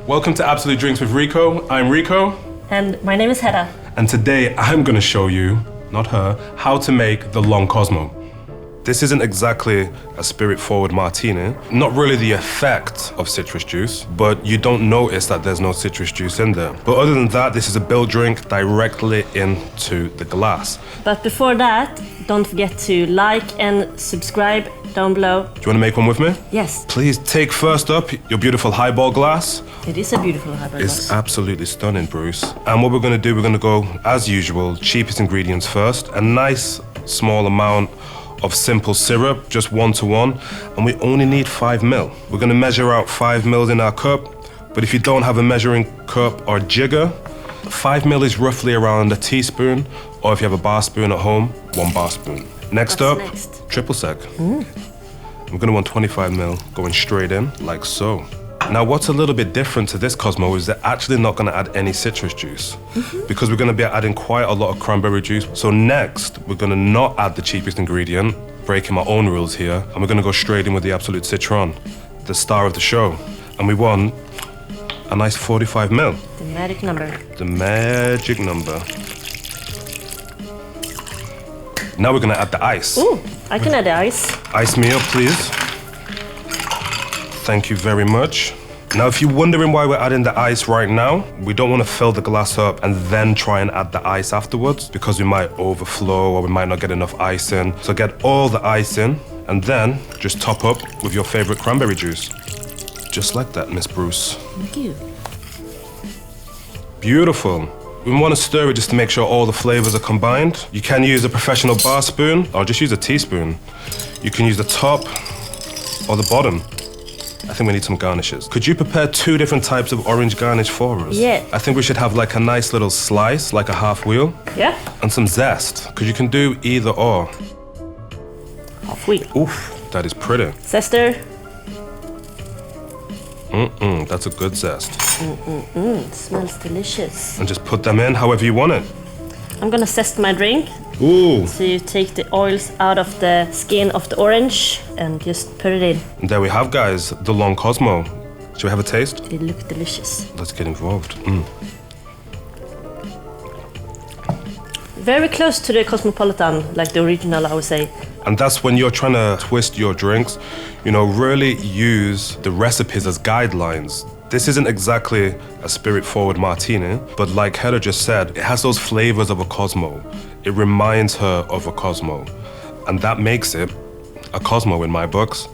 Welcome to Absolut Drinks with Rico. I'm Rico. And my name is Hedda. And today I'm gonna show you, not her, how to make the Long Cosmo. This isn't exactly a spirit-forward martini, not really the effect of citrus juice, but you don't notice that there's no citrus juice in there. But other than that, this is a build drink directly into the glass. But before that, don't forget to like and subscribe down below. Do you wanna make one with me? Yes. Please take first up your beautiful highball glass. It is a beautiful highball glass. It's absolutely stunning, Bruce. And what we're gonna do, we're gonna go, as usual, cheapest ingredients first, a nice small amount of simple syrup, just 1:1, and we only need 5 ml. We're gonna measure out 5 ml in our cup, but if you don't have a measuring cup or jigger, 5 ml is roughly around a teaspoon, or if you have a bar spoon at home, 1 bar spoon. Next up, triple sec. We're gonna want 25 ml going straight in, like so. Now, what's a little bit different to this Cosmo is they're actually not gonna add any citrus juice because we're gonna be adding quite a lot of cranberry juice. So next, we're gonna not add the cheapest ingredient, breaking my own rules here, and we're gonna go straight in with the Absolut Citron, the star of the show. And we want a nice 45 ml. The magic number. The magic number. Now we're gonna add the ice. Ooh, I can add the ice. Ice me up, please. Thank you very much. Now, if you're wondering why we're adding the ice right now, we don't want to fill the glass up and then try and add the ice afterwards because we might overflow or we might not get enough ice in. So get all the ice in and then just top up with your favorite cranberry juice. Just like that, Miss Bruce. Thank you. Beautiful. We want to stir it just to make sure all the flavors are combined. You can use a professional bar spoon or just use a teaspoon. You can use the top or the bottom. I think we need some garnishes. Could you prepare 2 different types of orange garnish for us? Yeah. I think we should have like a nice little slice, like a half wheel. Yeah. And some zest, because you can do either or. Half wheel. Oof, that is pretty. Zester. That's a good zest. It smells delicious. And just put them in however you want it. I'm gonna zest my drink. Ooh. So you take the oils out of the skin of the orange and just put it in. And there we have, guys, the Long Cosmo. Should we have a taste? It looks delicious. Let's get involved. Very close to the Cosmopolitan, like the original, I would say. And that's when you're trying to twist your drinks, you know, really use the recipes as guidelines. This isn't exactly a spirit-forward martini, but like Hedda just said, it has those flavors of a Cosmo. It reminds her of a Cosmo. And that makes it a Cosmo in my books.